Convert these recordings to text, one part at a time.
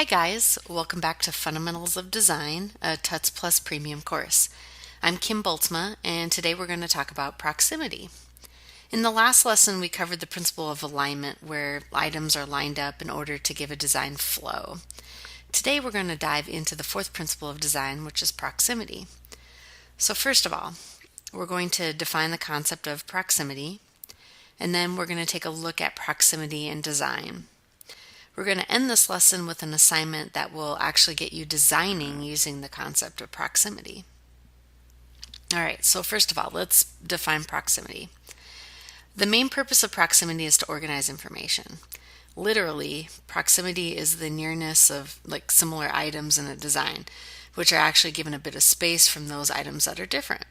Hi guys, welcome back to Fundamentals of Design, a TUTS Plus premium course. I'm Kim Boltzma, and today we're going to talk about proximity. In the last lesson, we covered the principle of alignment, where items are lined up in order to give a design flow. Today we're going to dive into the fourth principle of design, which is proximity. So first of all, we're going to define the concept of proximity, and then we're going to take a look at proximity in design. We're going to end this lesson with an assignment that will actually get you designing using the concept of proximity. All right, so first of all, let's define proximity. The main purpose of proximity is to organize information. Literally, proximity is the nearness of similar items in a design, which are actually given a bit of space from those items that are different.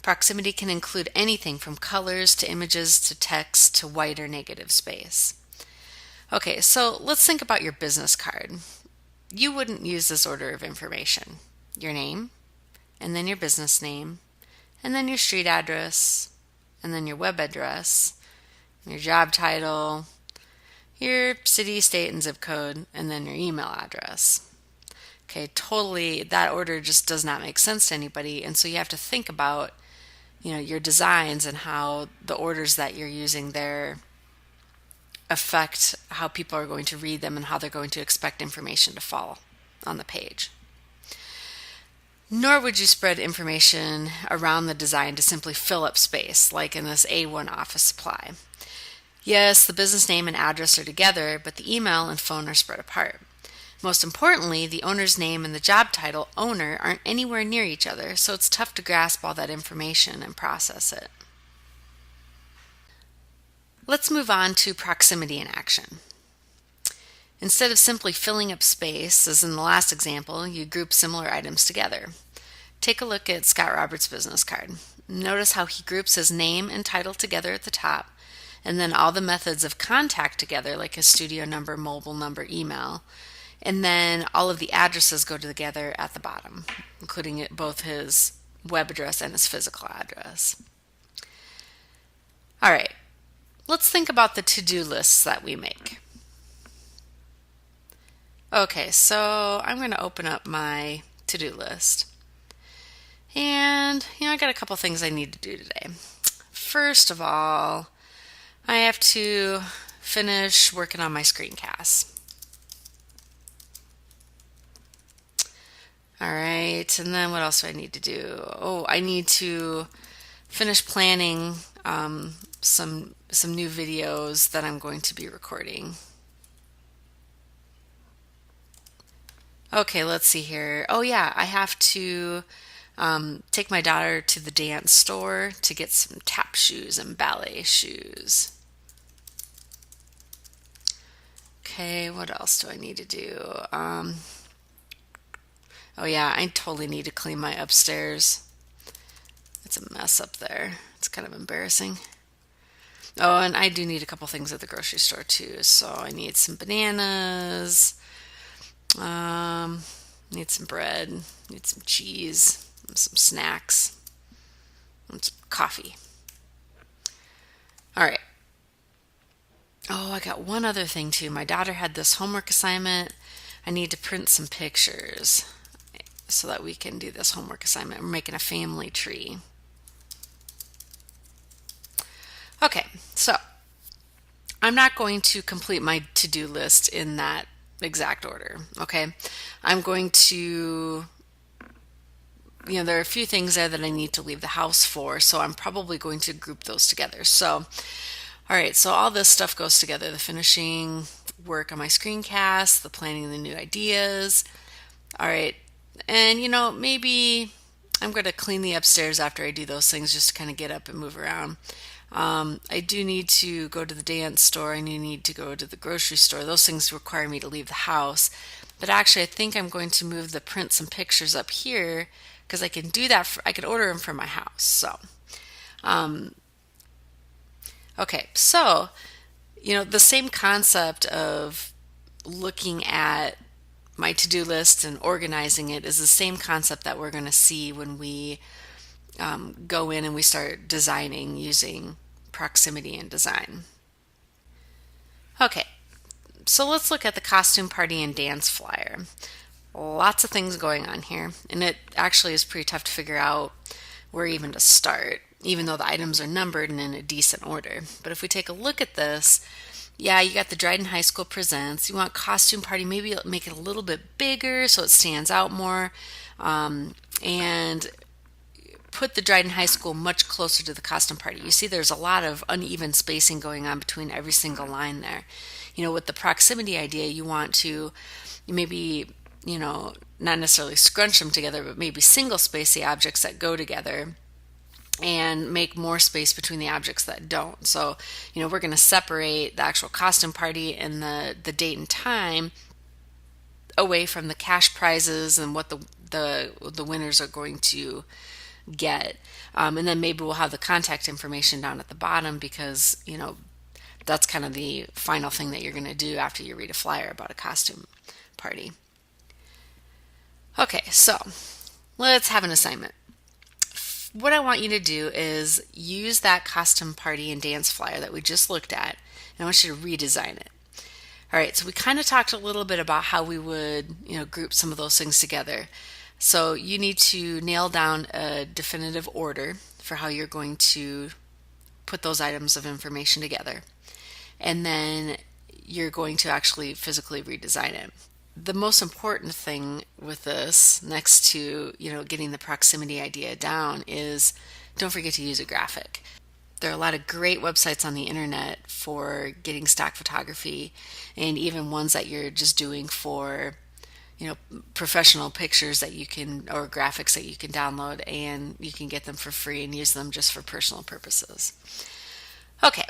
Proximity can include anything from colors to images to text to white or negative space. Okay, so let's think about your business card. You wouldn't use this order of information. Your name, and then your business name, and then your street address, and then your web address, your job title, your city, state, and zip code, and then your email address. Okay, totally, that order just does not make sense to anybody, and so you have to think about, your designs and how the orders that you're using there affect how people are going to read them and how they're going to expect information to fall on the page. Nor would you spread information around the design to simply fill up space, like in this A1 office supply. Yes, the business name and address are together, but the email and phone are spread apart. Most importantly, the owner's name and the job title, owner, aren't anywhere near each other, so it's tough to grasp all that information and process it. Let's move on to proximity in action. Instead of simply filling up space, as in the last example, you group similar items together. Take a look at Scott Roberts' business card. Notice how he groups his name and title together at the top, and then all the methods of contact together, like his studio number, mobile number, email, and then all of the addresses go together at the bottom, including both his web address and his physical address. All right. Let's think about the to-do lists that we make. Okay, so I'm going to open up my to-do list. And, I got a couple things I need to do today. First of all, I have to finish working on my screencast. All right, and then what else do I need to do? Oh, I need to finish planning some new videos that I'm going to be recording. Okay, let's see here. Oh yeah, I have to take my daughter to the dance store to get some tap shoes and ballet shoes. Okay, what else do I need to do? Oh yeah, I totally need to clean my upstairs. It's a mess up there. It's kind of embarrassing. Oh, and I do need a couple things at the grocery store too. So I need some bananas, need some bread, need some cheese, some snacks, and some coffee. All right. Oh, I got one other thing too. My daughter had this homework assignment. I need to print some pictures so that we can do this homework assignment. We're making a family tree. Okay, so I'm not going to complete my to-do list in that exact order, okay? I'm going to, there are a few things there that I need to leave the house for, so I'm probably going to group those together. So, all right, so all this stuff goes together, the finishing work on my screencast, the planning of the new ideas. All right, and maybe I'm going to clean the upstairs after I do those things just to kind of get up and move around. I do need to go to the dance store. I need to go to the grocery store. Those things require me to leave the house. But actually, I think I'm going to move the prints and pictures up here because I can do that. I can order them from my house. So, okay. So, the same concept of looking at my to-do list and organizing it is the same concept that we're going to see when we go in and we start designing using proximity and design. Okay, So let's look at the costume party and dance flyer. Lots of things going on here, and it actually is pretty tough to figure out where even to start, even though the items are numbered and in a decent order. But if we take a look at this, yeah, you got the Dryden High School Presents. You want costume party, maybe make it a little bit bigger so it stands out more, and put the Dryden High School much closer to the costume party. You see there's a lot of uneven spacing going on between every single line there. With the proximity idea, you want to maybe, not necessarily scrunch them together, but maybe single space the objects that go together and make more space between the objects that don't. So, we're going to separate the actual costume party and the date and time away from the cash prizes and what the winners are going to get. And then maybe we'll have the contact information down at the bottom because, that's kind of the final thing that you're going to do after you read a flyer about a costume party. Okay, so let's have an assignment. What I want you to do is use that costume party and dance flyer that we just looked at, and I want you to redesign it. All right, so we kind of talked a little bit about how we would, group some of those things together. So you need to nail down a definitive order for how you're going to put those items of information together. And then you're going to actually physically redesign it. The most important thing with this, next to, getting the proximity idea down, is don't forget to use a graphic. There are a lot of great websites on the internet for getting stock photography, and even ones that you're just doing for, professional pictures that you can, or graphics that you can download, and you can get them for free and use them just for personal purposes. Okay,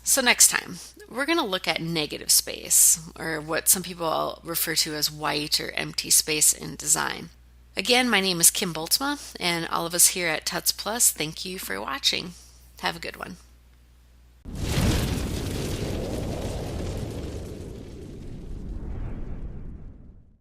so next time we're going to look at negative space, or what some people refer to as white or empty space in design. Again, my name is Kim Boltzma, and all of us here at Tuts Plus, thank you for watching. Have a good one.